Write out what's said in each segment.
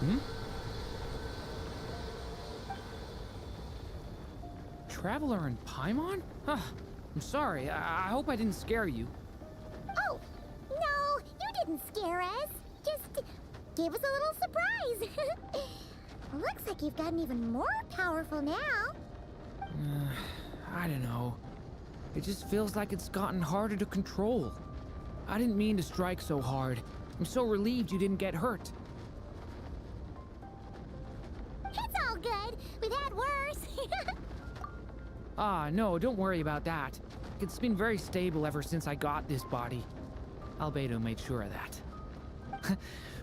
Hmm? Traveler in Paimon? Huh. I'm sorry. I hope I didn't scare you. Oh, no, you didn't scare us. Just gave us a little surprise. Looks like you've gotten even more powerful now. I don't know. It just feels like it's gotten harder to control. I didn't mean to strike so hard. I'm so relieved you didn't get hurt. It's all good. We've had worse. Ah, no, don't worry about that. It's been very stable ever since I got this body. Albedo made sure of that.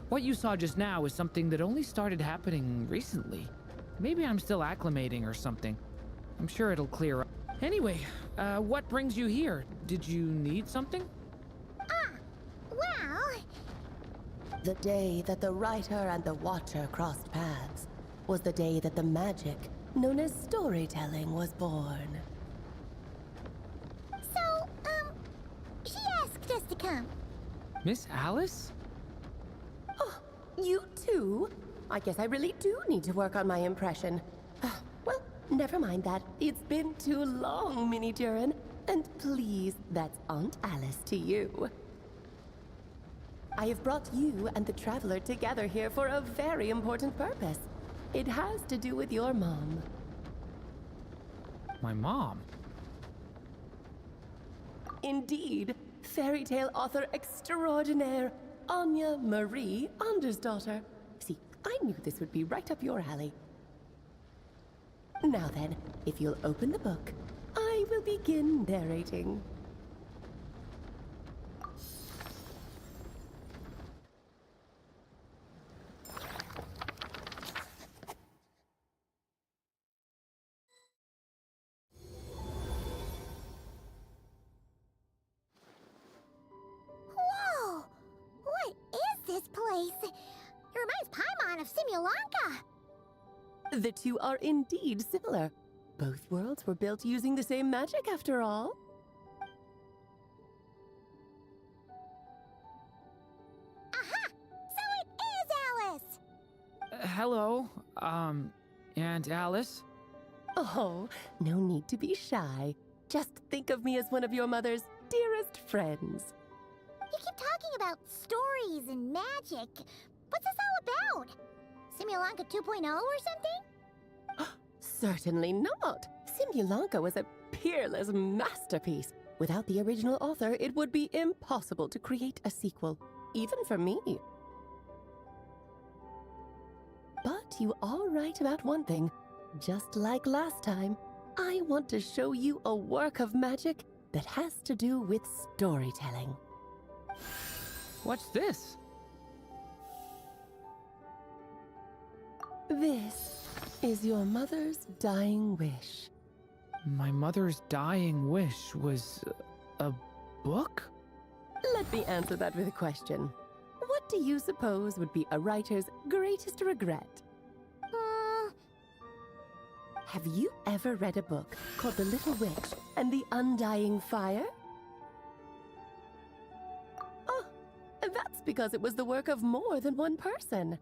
What you saw just now is something that only started happening recently. Maybe I'm still acclimating or something. I'm sure it'll clear up. Anyway, what brings you here? Did you need something? Well, The day that the writer and the watcher crossed paths was the day that the magic known as storytelling was born. so, she asked us to come. Miss Alice? Oh, you too? I guess I really do need to work on my impression. Well, never mind that. It's been too long, Mini Durin. And please, that's Aunt Alice to you. I have brought you and the Traveler together here for a very important purpose. It has to do with your mom. My mom? Indeed, fairy tale author extraordinaire, Anya Marie Andersdottir. See, I knew this would be right up your alley. Now then, if you'll open the book, I will begin narrating. Whoa! What is this place? It reminds Paimon of Simulanka. The two are indeed similar. Both worlds were built using the same magic after all. Aha! So it is Alice! Hello, Aunt Alice? Oh, no need to be shy. Just think of me as one of your mother's dearest friends. You keep talking about stories and magic. What's this all about? Simulanka 2.0 or something? Certainly not. Simulanka was a peerless masterpiece. Without the original author, it would be impossible to create a sequel, even for me. But you are right about one thing. Just like last time, I want to show you a work of magic that has to do with storytelling. What's this? This is your mother's dying wish. My mother's dying wish was a book? Let me answer that with a question. What do you suppose would be a writer's greatest regret? Have you ever read a book called The Little Witch and the Undying Fire? Oh, that's because it was the work of more than one person.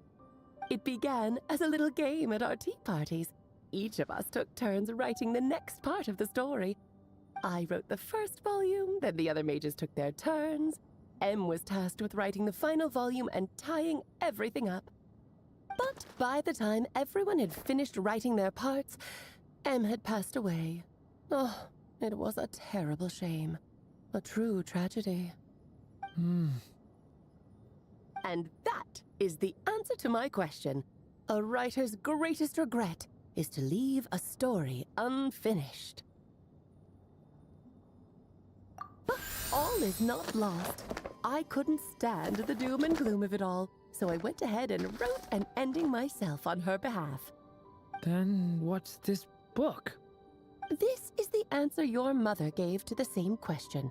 It began as a little game at our tea parties. Each of us took turns writing the next part of the story. I wrote the first volume, then the other mages took their turns. Em was tasked with writing the final volume and tying everything up. But by the time everyone had finished writing their parts, Em had passed away. Oh, it was a terrible shame. A true tragedy. And that is the answer to my question. A writer's greatest regret is to leave a story unfinished. But all is not lost. I couldn't stand the doom and gloom of it all, so I went ahead and wrote an ending myself on her behalf. Then what's this book? This is the answer your mother gave to the same question.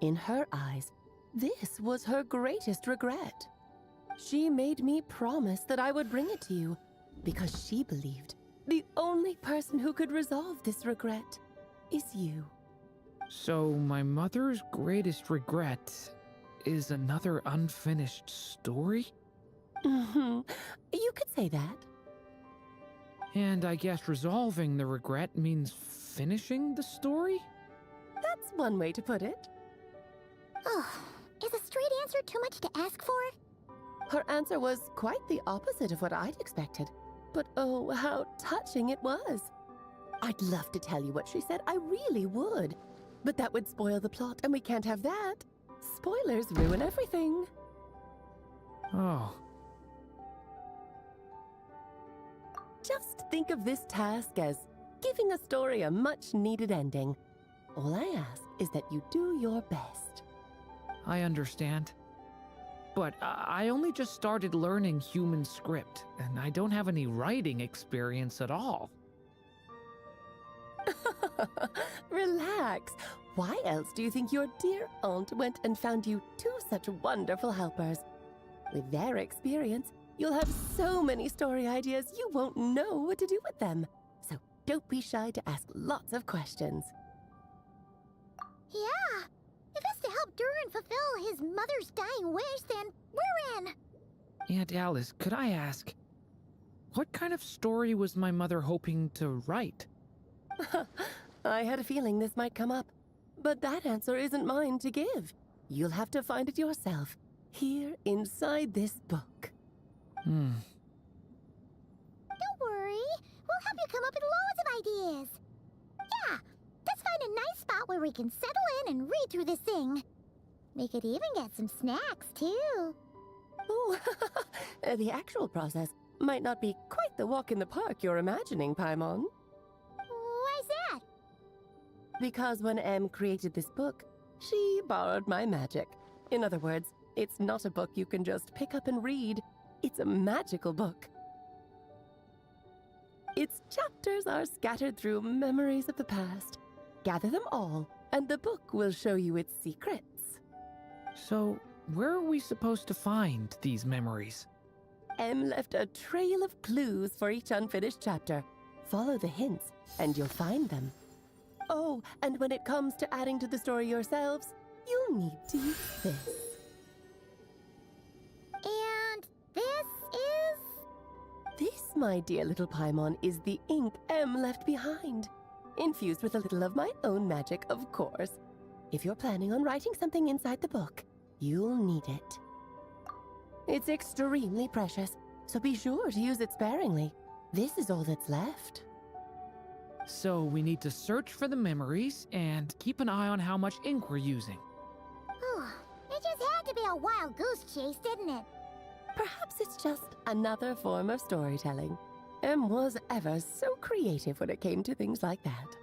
In her eyes, this was her greatest regret. She made me promise that I would bring it to you, because she believed the only person who could resolve this regret is you. So my mother's greatest regret is another unfinished story? You You could say that. And I guess resolving the regret means finishing the story? That's one way to put it. Oh, is a straight answer too much to ask for? Her answer was quite the opposite of what I'd expected. But oh, how touching it was. I'd love to tell you what she said, I really would. But that would spoil the plot, and we can't have that. Spoilers ruin everything. Oh. Just think of this task as giving a story a much-needed ending. All I ask is that you do your best. I understand. But I only just started learning human script, and I don't have any writing experience at all. Relax. Why else do you think your dear aunt went and found you two such wonderful helpers? With their experience, you'll have so many story ideas you won't know what to do with them. So don't be shy to ask lots of questions. Yeah. If it's to help Durin fulfill his mother's dying wish, then we're in. Aunt Alice, could I ask, what kind of story was my mother hoping to write? I had a feeling this might come up, but that answer isn't mine to give. You'll have to find it yourself, here inside this book. Don't worry. We'll help you come up with loads of ideas. Yeah, let's find a nice spot where we can settle in and read through this thing. We could even get some snacks, too. Oh, the actual process might not be quite the walk in the park you're imagining, Paimon. Why's that? Because when Em created this book, she borrowed my magic. In other words, it's not a book you can just pick up and read. It's a magical book. Its chapters are scattered through memories of the past. Gather them all, and the book will show you its secrets. So, where are we supposed to find these memories? Em left a trail of clues for each unfinished chapter. Follow the hints, and you'll find them. Oh, and when it comes to adding to the story yourselves, you'll need to use this. And this is... This, my dear little Paimon, is the ink Em left behind. Infused with a little of my own magic, of course. If you're planning on writing something inside the book, you'll need it. It's extremely precious, so be sure to use it sparingly. This is all that's left. So we need to search for the memories and keep an eye on how much ink we're using. It just had to be a wild goose chase, didn't it? Perhaps it's just another form of storytelling. Em was ever so creative when it came to things like that.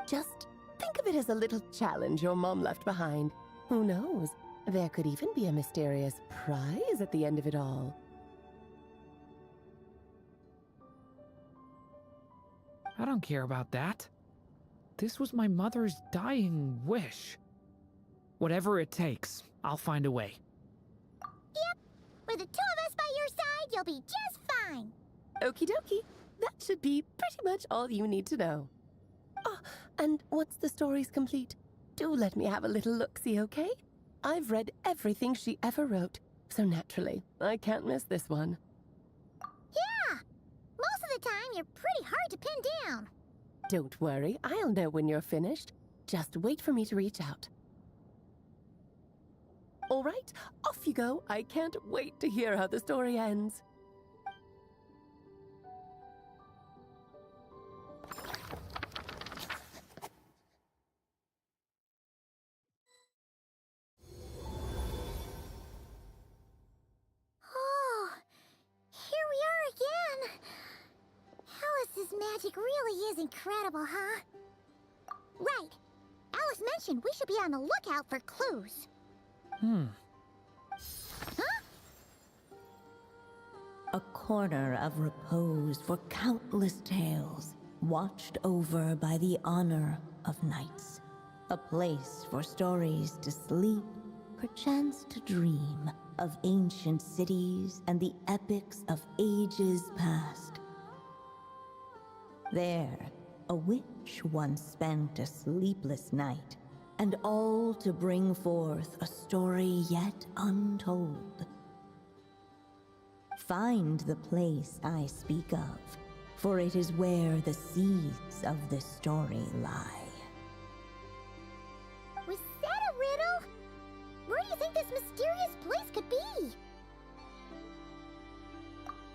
Just think of it as a little challenge your mom left behind. Who knows? There could even be a mysterious prize at the end of it all. I don't care about that. This was my mother's dying wish. Whatever it takes, I'll find a way. Yep. With the two of us by your side, you'll be just fine. Okie dokie. That should be pretty much all you need to know. Oh, and once the story's complete, do let me have a little look-see, okay? I've read everything she ever wrote, so naturally, I can't miss this one. Yeah. Most of the time, you're pretty hard to pin down. Don't worry, I'll know when you're finished. Just wait for me to reach out. All right, off you go. I can't wait to hear how the story ends. Oh, here we are again. Alice's magic really is incredible, huh? Right. Alice mentioned we should be on the lookout for clues. Huh? A corner of repose for countless tales, watched over by the honor of knights. A place for stories to sleep, perchance to dream of ancient cities and the epics of ages past. There, a witch once spent a sleepless night, and all to bring forth a story yet untold. Find the place I speak of, for it is where the seeds of this story lie. Was that a riddle? Where do you think this mysterious place could be?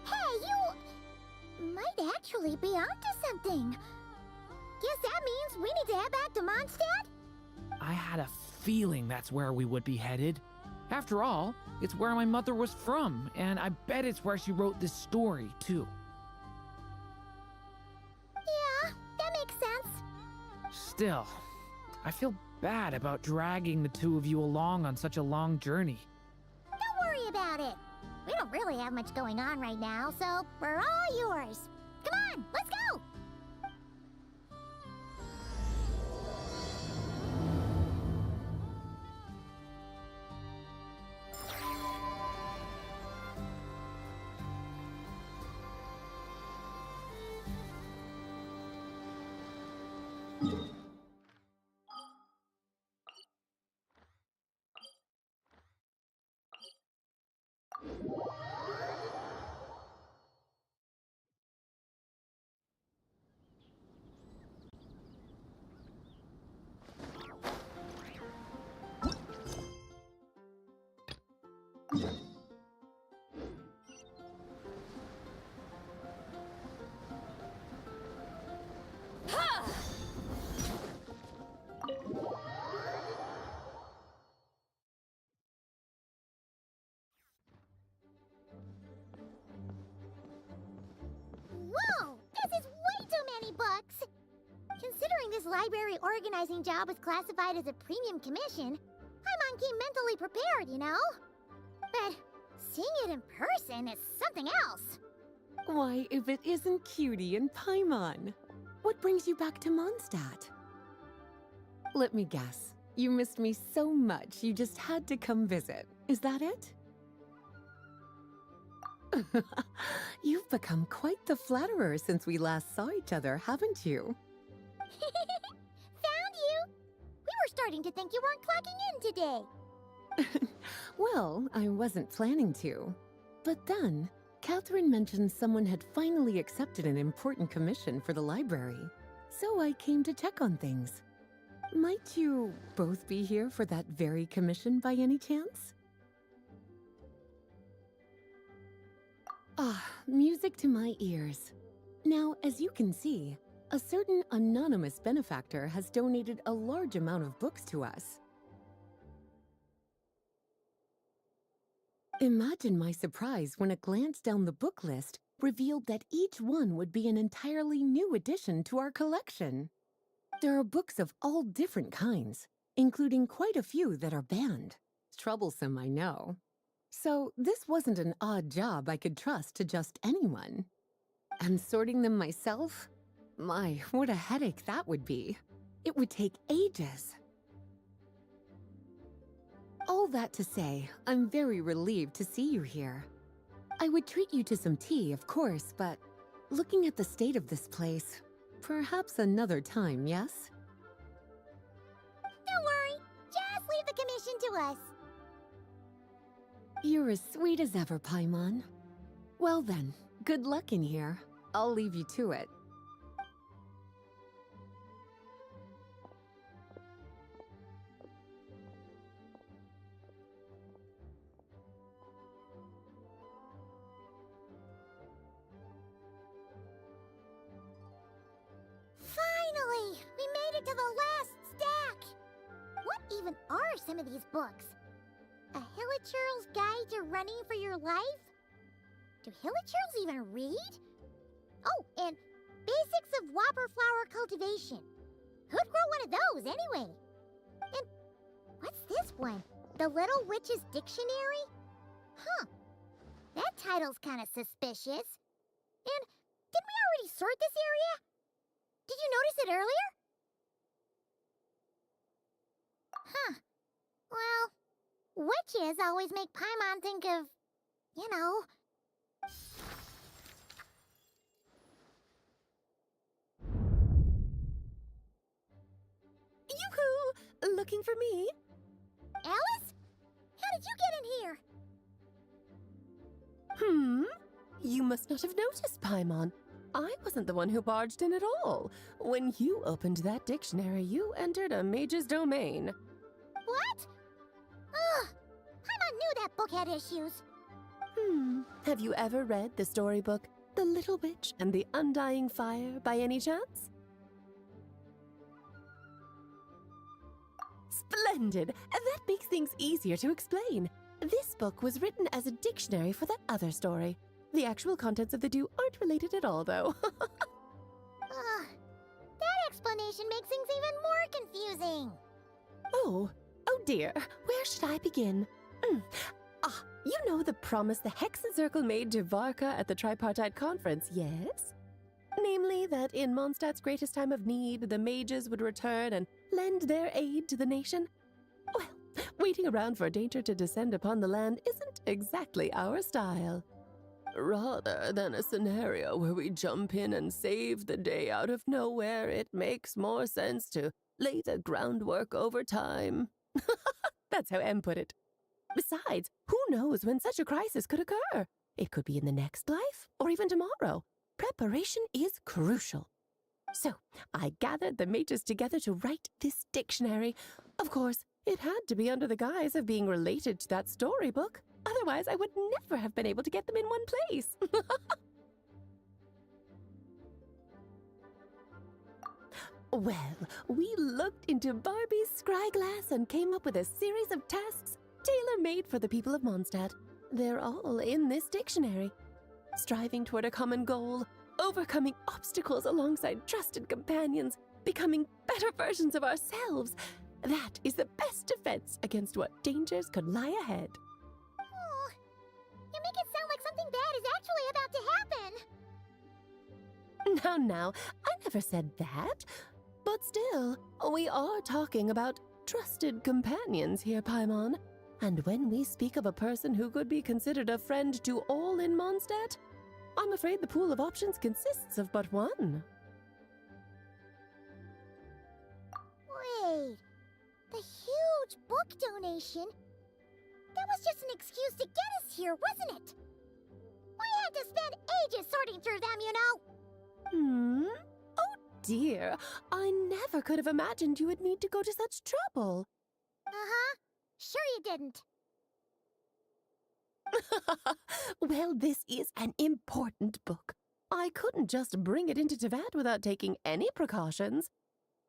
Hey, you might actually be onto something. Guess that means we need to head back to Mondstadt? I had a feeling that's where we would be headed. After all, it's where my mother was from, and I bet it's where she wrote this story, too. Yeah, that makes sense. Still, I feel bad about dragging the two of you along on such a long journey. Don't worry about it. We don't really have much going on right now, so we're all yours. Come on, let's go! Whoa! This is way too many books! Considering this library organizing job is classified as a premium commission, Paimon came mentally prepared, you know? But seeing it in person is something else. Why, if it isn't Cutie and Paimon? What brings you back to Mondstadt? Let me guess. You missed me so much you just had to come visit. Is that it? You've become quite the flatterer since we last saw each other, haven't you? Found you! We were starting to think you weren't clocking in today. Well, I wasn't planning to. But then, Catherine mentioned someone had finally accepted an important commission for the library. So I came to check on things. Might you both be here for that very commission by any chance? Ah, music to my ears. Now, as you can see, a certain anonymous benefactor has donated a large amount of books to us. Imagine my surprise when a glance down the book list revealed that each one would be an entirely new addition to our collection. There are books of all different kinds, including quite a few that are banned. Troublesome, I know. So this wasn't an odd job I could trust to just anyone. And sorting them myself? My, what a headache that would be. It would take ages. All that to say, I'm very relieved to see you here. I would treat you to some tea, of course, but looking at the state of this place, perhaps another time, yes? Don't worry, just leave the commission to us. You're as sweet as ever, Paimon. Well then, good luck in here. I'll leave you to it. Finally! We made it to the last stack! What even are some of these books? A Hilichurl's Guide to Running for Your Life? Do Hilichurls even read? Oh, and Basics of Whopper Flower Cultivation. Who'd grow one of those, anyway? And what's this one? The Little Witch's Dictionary? Huh. That title's kind of suspicious. And didn't we already sort this area? Did you notice it earlier? Huh. Well, witches always make Paimon think of, you know... Yoo-hoo! Looking for me? Alice? How did you get in here? You must not have noticed, Paimon. I wasn't the one who barged in at all. When you opened that dictionary, you entered a mage's domain. What? Ugh! Paimon knew that book had issues. Have you ever read the storybook, The Little Witch and the Undying Fire, by any chance? Splendid! That makes things easier to explain. This book was written as a dictionary for that other story. The actual contents of the two aren't related at all, though. That explanation makes things even more confusing. Oh dear. Where should I begin? You know the promise the Hexen Circle made to Varka at the Tripartite Conference, yes? Namely, that in Mondstadt's greatest time of need, the mages would return and lend their aid to the nation? Well, waiting around for danger to descend upon the land isn't exactly our style. Rather than a scenario where we jump in and save the day out of nowhere, it makes more sense to lay the groundwork over time. That's how M put it. Besides, who knows when such a crisis could occur? It could be in the next life, or even tomorrow. Preparation is crucial. So, I gathered the mages together to write this dictionary. Of course, it had to be under the guise of being related to that storybook. Otherwise, I would never have been able to get them in one place. Well, we looked into Barbie's scryglass and came up with a series of tasks tailor-made for the people of Mondstadt. They're all in this dictionary. Striving toward a common goal, overcoming obstacles alongside trusted companions, becoming better versions of ourselves. That is the best defense against what dangers could lie ahead. Oh, you make it sound like something bad is actually about to happen. Now, I never said that. But still, we are talking about trusted companions here, Paimon. And when we speak of a person who could be considered a friend to all in Mondstadt, I'm afraid the pool of options consists of but one. Wait, the huge book donation? That was just an excuse to get us here, wasn't it? We had to spend ages sorting through them, you know. Oh dear, I never could have imagined you would need to go to such trouble. Uh-huh. Sure you didn't. Well, this is an important book. I couldn't just bring it into Tevat without taking any precautions.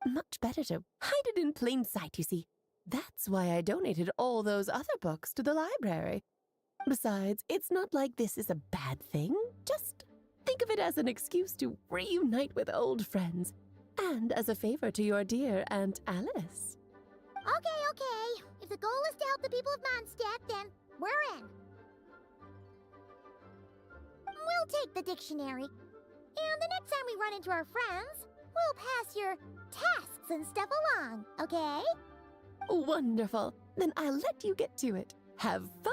Much better to hide it in plain sight, you see. That's why I donated all those other books to the library. Besides, it's not like this is a bad thing. Just think of it as an excuse to reunite with old friends, and as a favor to your dear Aunt Alice. Okay. If the goal is to help the people of Mondstadt, then we're in. We'll take the dictionary. And the next time we run into our friends, we'll pass your tasks and stuff along, okay? Wonderful. Then I'll let you get to it. Have fun!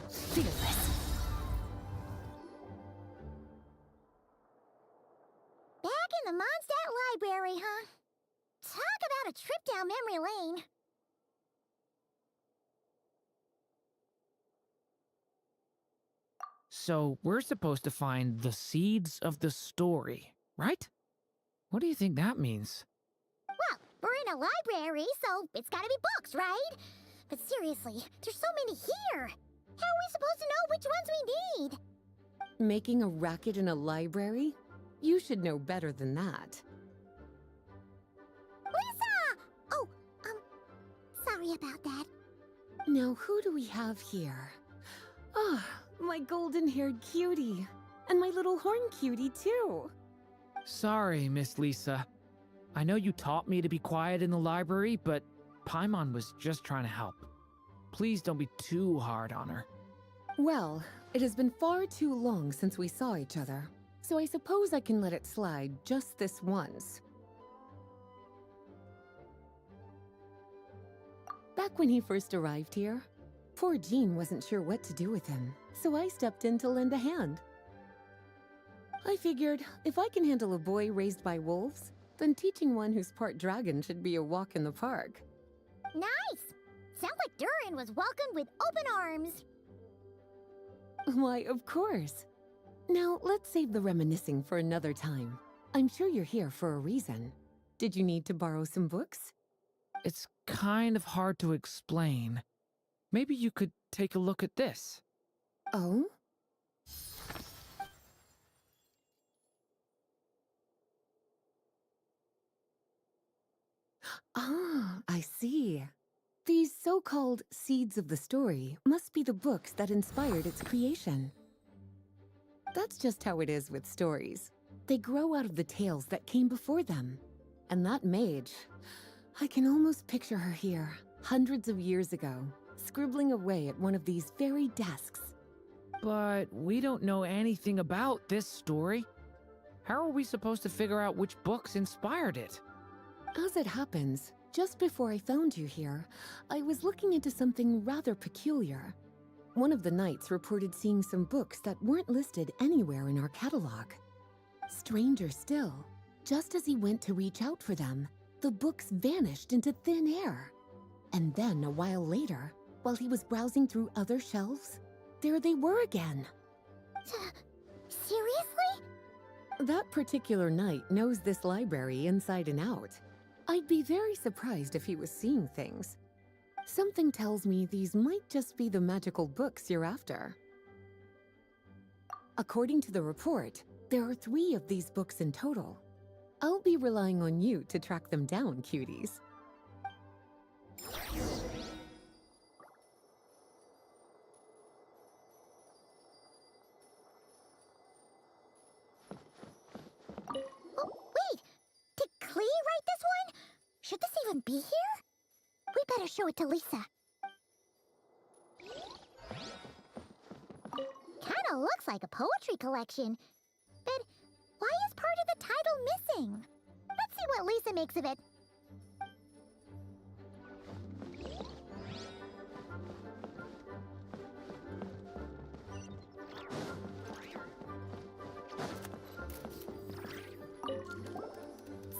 Fearless. Back in the Mondstadt Library, huh? Talk about a trip down memory lane. So we're supposed to find the seeds of the story, right? What do you think that means? Well, we're in a library, so it's gotta be books, right? But seriously, there's so many here. How are we supposed to know which ones we need? Making a racket in a library? You should know better than that. Lisa! Oh, sorry about that. Now, who do we have here? Ah, my golden-haired cutie. And my little horn cutie, too. Sorry, Miss Lisa. I know you taught me to be quiet in the library, but Paimon was just trying to help. Please don't be too hard on her. Well, it has been far too long since we saw each other, so I suppose I can let it slide just this once. Back when he first arrived here, poor Jean wasn't sure what to do with him, so I stepped in to lend a hand. I figured if I can handle a boy raised by wolves, then teaching one who's part dragon should be a walk in the park. Nice! Sounds like Durin was welcomed with open arms. Why, of course. Now, let's save the reminiscing for another time. I'm sure you're here for a reason. Did you need to borrow some books? It's kind of hard to explain. Maybe you could take a look at this. Oh? Ah, I see. These so-called seeds of the story must be the books that inspired its creation. That's just how it is with stories. They grow out of the tales that came before them. And that mage, I can almost picture her here, hundreds of years ago, scribbling away at one of these very desks. But we don't know anything about this story. How are we supposed to figure out which books inspired it? As it happens, just before I found you here, I was looking into something rather peculiar. One of the knights reported seeing some books that weren't listed anywhere in our catalog. Stranger still, just as he went to reach out for them, the books vanished into thin air. And then a while later, while he was browsing through other shelves, there they were again. Seriously? That particular knight knows this library inside and out. I'd be very surprised if he was seeing things. Something tells me these might just be the magical books you're after. According to the report, there are 3 of these books in total. I'll be relying on you to track them down, cuties. Oh, wait! Did Klee write this one? Should this even be here? We better show it to Lisa. Kinda looks like a poetry collection. But why is part of the title missing? Let's see what Lisa makes of it.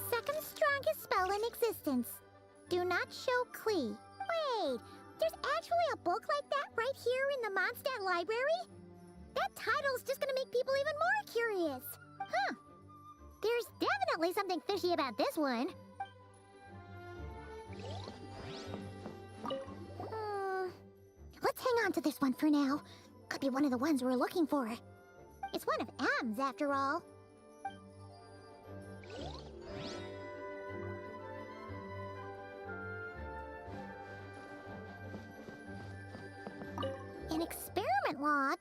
Second strongest spell in existence. Do not show Klee. Wait, there's actually a book like that right here in the Mondstadt library? That title's just gonna make people even more curious. Huh. There's definitely something fishy about this one. Let's hang on to this one for now. Could be one of the ones we're looking for. It's one of M's after all. An experiment log.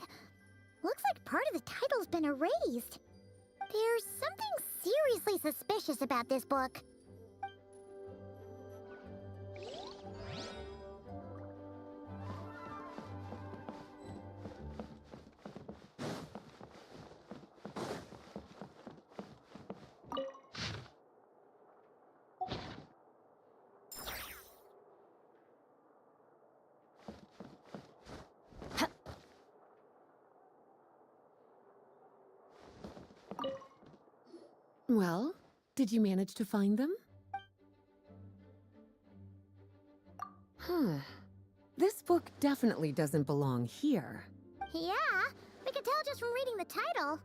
Looks like part of the title's been erased. There's something seriously suspicious about this book. Well, did you manage to find them? This book definitely doesn't belong here. Yeah, we can tell just from reading the title.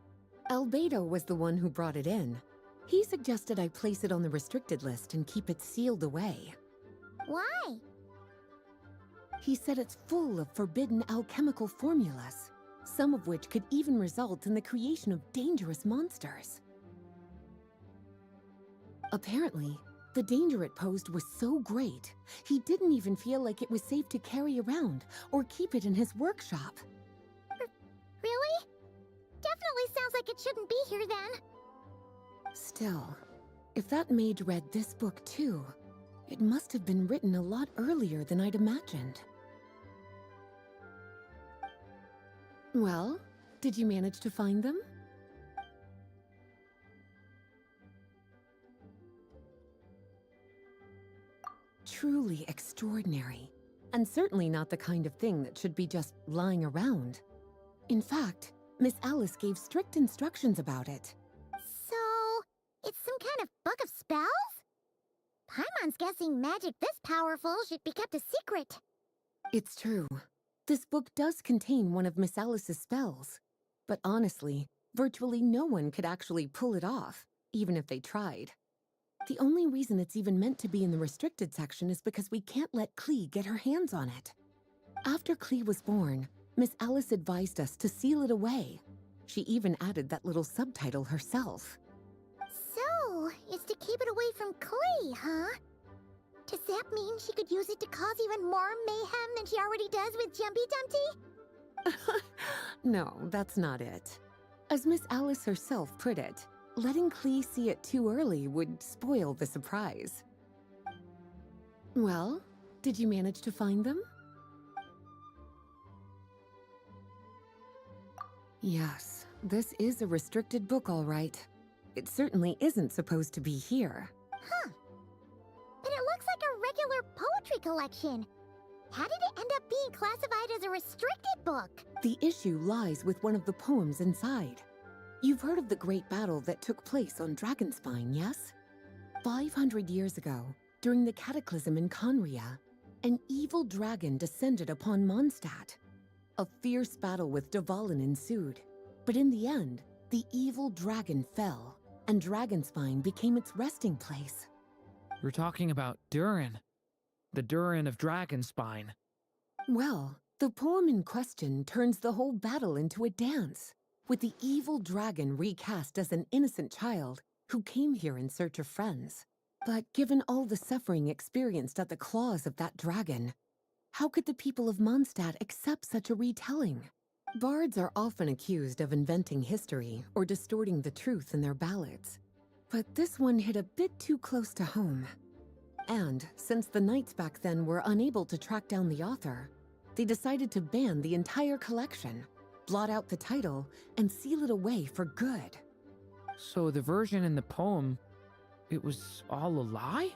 Albedo was the one who brought it in. He suggested I place it on the restricted list and keep it sealed away. Why? He said it's full of forbidden alchemical formulas, some of which could even result in the creation of dangerous monsters. Apparently, the danger it posed was so great, he didn't even feel like it was safe to carry around or keep it in his workshop. Really? Definitely sounds like it shouldn't be here then. Still, if that maid read this book too, it must have been written a lot earlier than I'd imagined. Well, did you manage to find them? Truly extraordinary, and certainly not the kind of thing that should be just lying around. In fact, Miss Alice gave strict instructions about it. So, it's some kind of book of spells? Paimon's guessing magic this powerful should be kept a secret. It's true. This book does contain one of Miss Alice's spells. But honestly, virtually no one could actually pull it off, even if they tried. The only reason it's even meant to be in the restricted section is because we can't let Klee get her hands on it. After Klee was born, Miss Alice advised us to seal it away. She even added that little subtitle herself. So, it's to keep it away from Klee, huh? Does that mean she could use it to cause even more mayhem than she already does with Jumpy Dumpty? No, that's not it. As Miss Alice herself put it, letting Klee see it too early would spoil the surprise. Well, did you manage to find them? Yes, this is a restricted book, all right. It certainly isn't supposed to be here. Huh. But it looks like a regular poetry collection. How did it end up being classified as a restricted book? The issue lies with one of the poems inside. You've heard of the great battle that took place on Dragonspine, yes? 500 years ago, during the cataclysm in Conria, an evil dragon descended upon Mondstadt. A fierce battle with Dvalin ensued, but in the end, the evil dragon fell, and Dragonspine became its resting place. You're talking about Durin. The Durin of Dragonspine. Well, the poem in question turns the whole battle into a dance, with the evil dragon recast as an innocent child who came here in search of friends. But given all the suffering experienced at the claws of that dragon, how could the people of Mondstadt accept such a retelling? Bards are often accused of inventing history or distorting the truth in their ballads. But this one hit a bit too close to home. And since the knights back then were unable to track down the author, they decided to ban the entire collection, blot out the title, and seal it away for good. So the version in the poem, it was all a lie?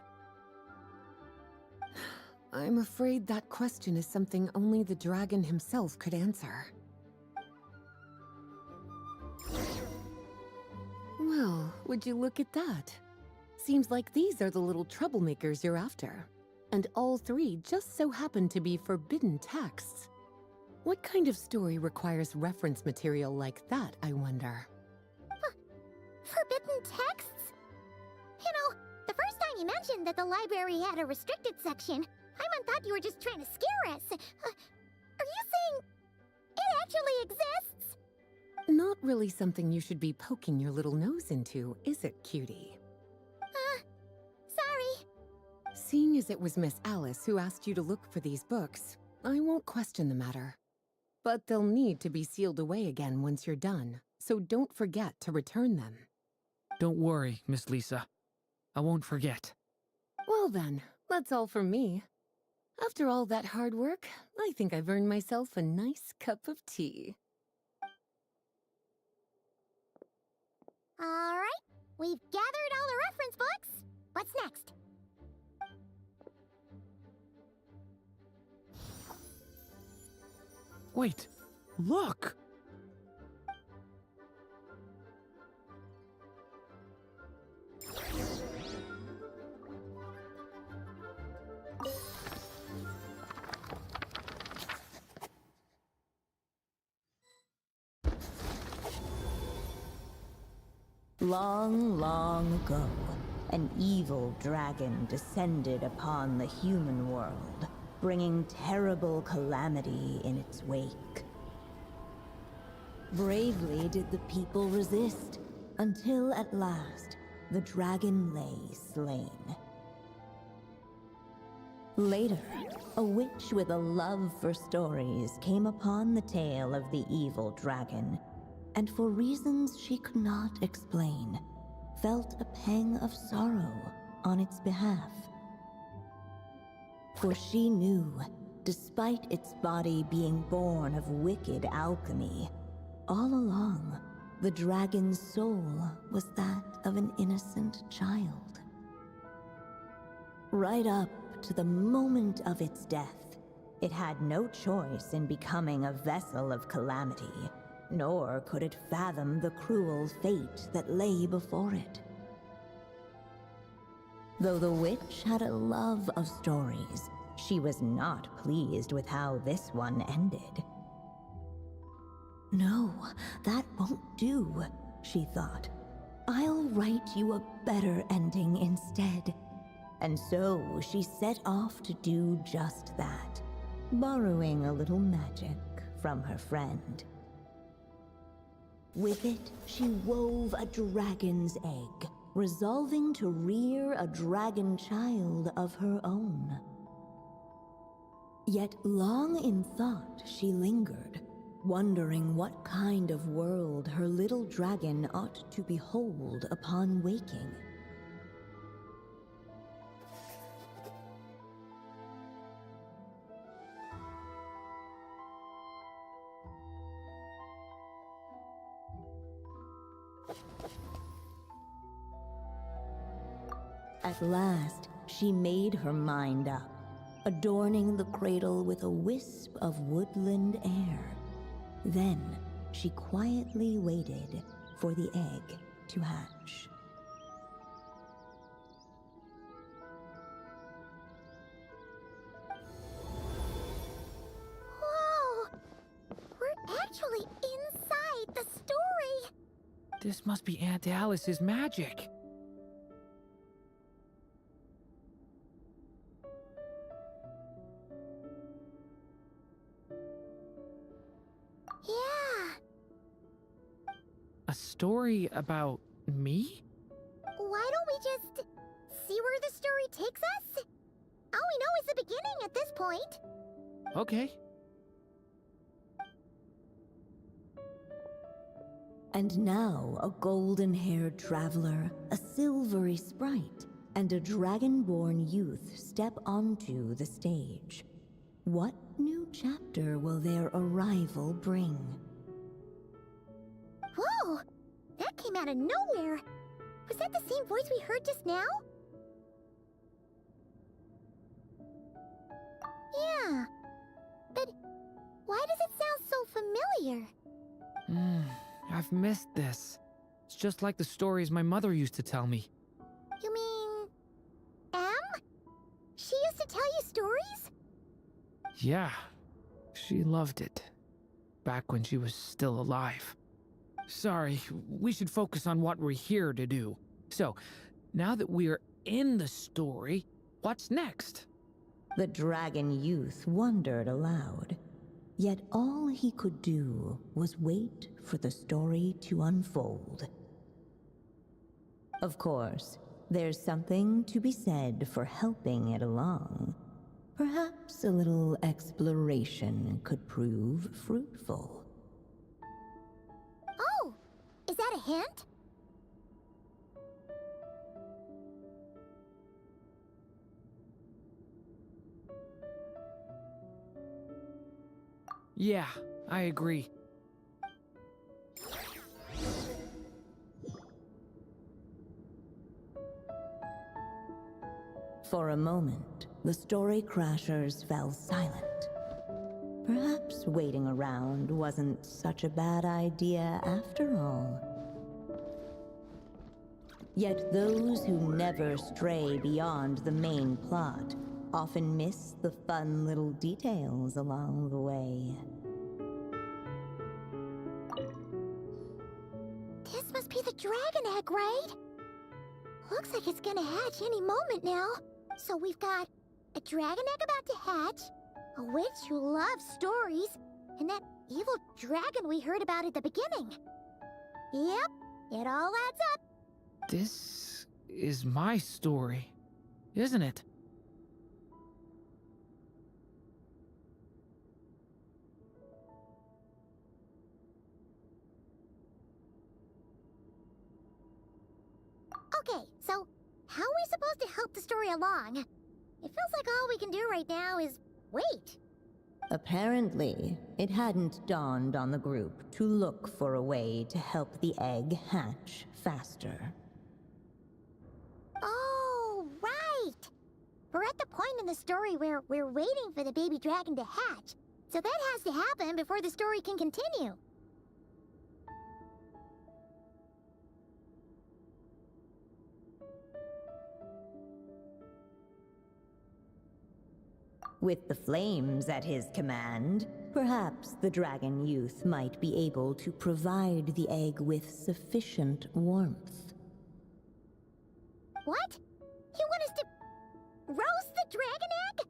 I'm afraid that question is something only the dragon himself could answer. Well, would you look at that? Seems like these are the little troublemakers you're after. And all three just so happen to be forbidden texts. What kind of story requires reference material like that, I wonder? Forbidden texts? You know, the first time you mentioned that the library had a restricted section, Paimon thought you were just trying to scare us. Are you saying it actually exists? Not really something you should be poking your little nose into, is it, cutie? Sorry. Seeing as it was Miss Alice who asked you to look for these books, I won't question the matter. But they'll need to be sealed away again once you're done, so don't forget to return them. Don't worry, Miss Lisa. I won't forget. Well then, that's all from me. After all that hard work, I think I've earned myself a nice cup of tea. All right, we've gathered all the reference books. What's next? Wait, look! Long, long ago, an evil dragon descended upon the human world, bringing terrible calamity in its wake. Bravely did the people resist, until at last, the dragon lay slain. Later, a witch with a love for stories came upon the tale of the evil dragon, and for reasons she could not explain, felt a pang of sorrow on its behalf. For she knew, despite its body being born of wicked alchemy, all along, the dragon's soul was that of an innocent child. Right up to the moment of its death, it had no choice in becoming a vessel of calamity, nor could it fathom the cruel fate that lay before it. Though the witch had a love of stories, she was not pleased with how this one ended. No, that won't do, she thought. I'll write you a better ending instead. And so she set off to do just that, borrowing a little magic from her friend. With it, she wove a dragon's egg, resolving to rear a dragon child of her own. Yet long in thought she lingered, wondering what kind of world her little dragon ought to behold upon waking. At last, she made her mind up, adorning the cradle with a wisp of woodland air. Then, she quietly waited for the egg to hatch. Whoa! We're actually inside the story! This must be Aunt Alice's magic. Yeah. A story about me? Why don't we just see where the story takes us? All we know is the beginning at this point. Okay. And now a golden-haired traveler, a silvery sprite, and a dragon-born youth step onto the stage. What new chapter will their arrival bring? Whoa! That came out of nowhere! Was that the same voice we heard just now? Yeah. But why does it sound so familiar? I've missed this. It's just like the stories my mother used to tell me. You mean... Em? She used to tell you stories? Yeah, she loved it. Back when she was still alive. Sorry, we should focus on what we're here to do. So, now that we're in the story, what's next? The dragon youth wondered aloud. Yet all he could do was wait for the story to unfold. Of course, there's something to be said for helping it along. Perhaps a little exploration could prove fruitful. Oh! Is that a hint? Yeah, I agree. For a moment, the story crashers fell silent. Perhaps waiting around wasn't such a bad idea after all. Yet those who never stray beyond the main plot often miss the fun little details along the way. This must be the dragon egg, right? Looks like it's gonna hatch any moment now. So we've got a dragon egg about to hatch, a witch who loves stories, and that evil dragon we heard about at the beginning. Yep, it all adds up. This is my story, isn't it? Okay, so how are we supposed to help the story along? It feels like all we can do right now is wait. Apparently, it hadn't dawned on the group to look for a way to help the egg hatch faster. Oh, right! We're at the point in the story where we're waiting for the baby dragon to hatch. So that has to happen before the story can continue. With the flames at his command, perhaps the dragon youth might be able to provide the egg with sufficient warmth. What? You want us to roast the dragon egg?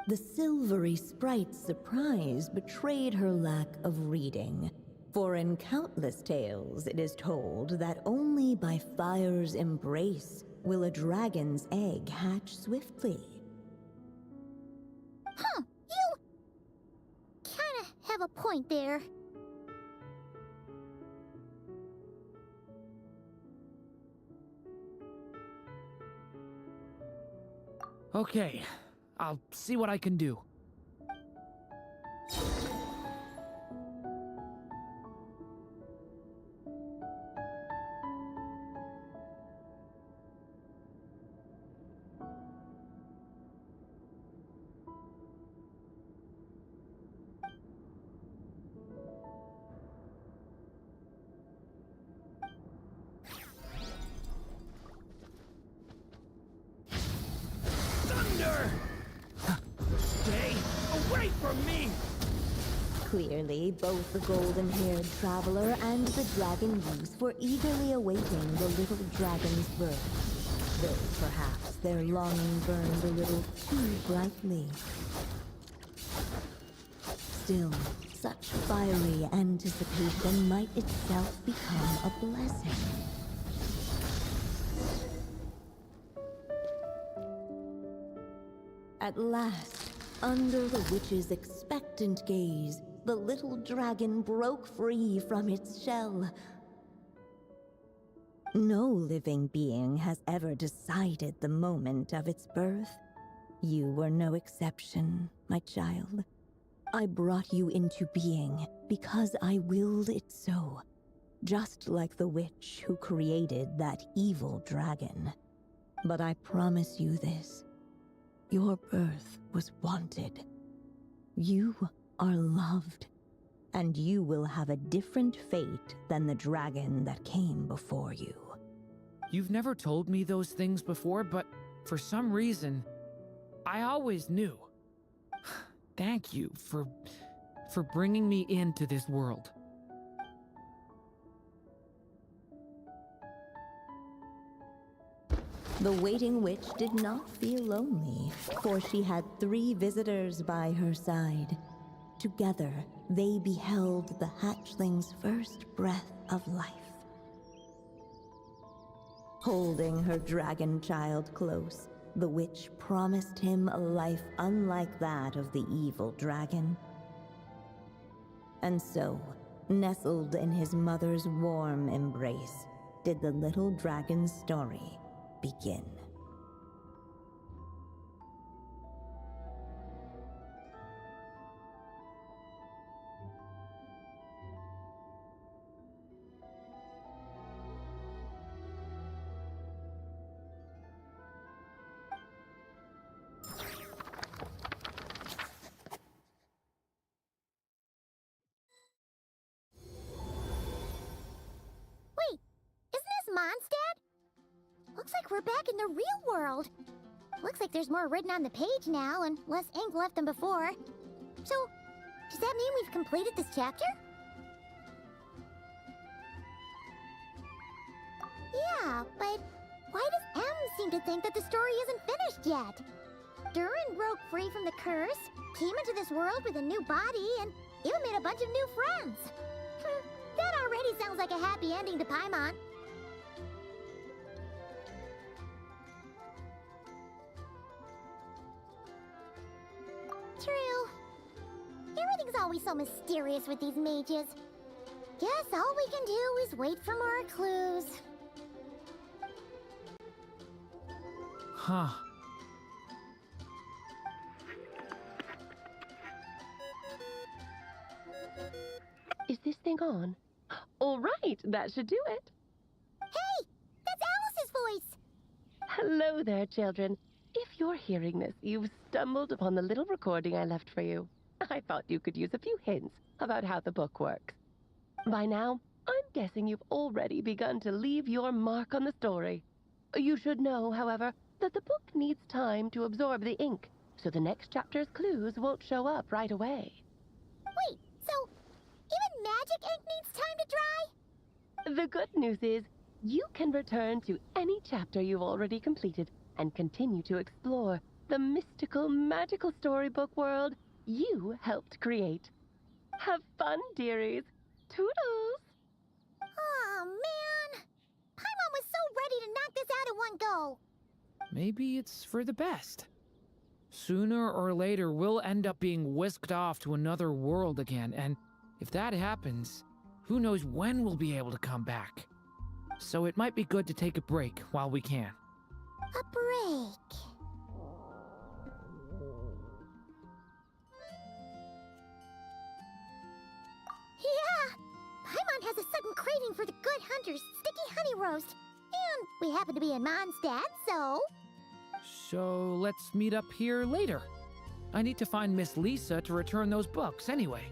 The silvery sprite's surprise betrayed her lack of reading. For in countless tales, it is told that only by fire's embrace will a dragon's egg hatch swiftly. Huh, you kinda have a point there. Okay, I'll see what I can do. Thunder! Stay away from me! Clearly, both the golden-haired traveler and the dragon youth were eagerly awaiting the little dragon's birth, though perhaps their longing burned a little too brightly. Still, such fiery anticipation might itself become a blessing. At last, under the witch's expectant gaze, the little dragon broke free from its shell. No living being has ever decided the moment of its birth. You were no exception, my child. I brought you into being because I willed it so, just like the witch who created that evil dragon. But I promise you this. Your birth was wanted. You are loved, and you will have a different fate than the dragon that came before you. You've never told me those things before, but for some reason, I always knew. Thank you for bringing me into this world. The waiting witch did not feel lonely, for she had 3 visitors by her side. Together, they beheld the hatchling's first breath of life. Holding her dragon child close, the witch promised him a life unlike that of the evil dragon. And so, nestled in his mother's warm embrace, did the little dragon's story begin. Wait, isn't this Mondstadt? Looks like we're back in the real world. Looks like there's more written on the page now and less ink left than before. So, does that mean we've completed this chapter? Yeah, but why does M seem to think that the story isn't finished yet? Durin broke free from the curse, came into this world with a new body, and even made a bunch of new friends. That already sounds like a happy ending to Paimon. True. Everything's always so mysterious with these mages. Guess all we can do is wait for more clues. Huh. Is this thing on? All right, that should do it. Hey! That's Alice's voice! Hello there, children. If you're hearing this, you've stumbled upon the little recording I left for you. I thought you could use a few hints about how the book works. By now, I'm guessing you've already begun to leave your mark on the story. You should know, however, that the book needs time to absorb the ink, so the next chapter's clues won't show up right away. Wait, so even magic ink needs time to dry? The good news is, you can return to any chapter you've already completed and continue to explore the mystical, magical storybook world you helped create. Have fun, dearies. Toodles! Oh, man! Paimon was so ready to knock this out in one go! Maybe it's for the best. Sooner or later, we'll end up being whisked off to another world again, and if that happens, who knows when we'll be able to come back. So it might be good to take a break while we can. A break. Yeah! Paimon has a sudden craving for the Good Hunter's sticky honey roast. And we happen to be in Mondstadt, so... So let's meet up here later. I need to find Miss Lisa to return those books anyway.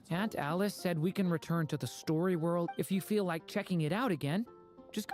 Aunt Alice said we can return to the story world if you feel like checking it out again. Just...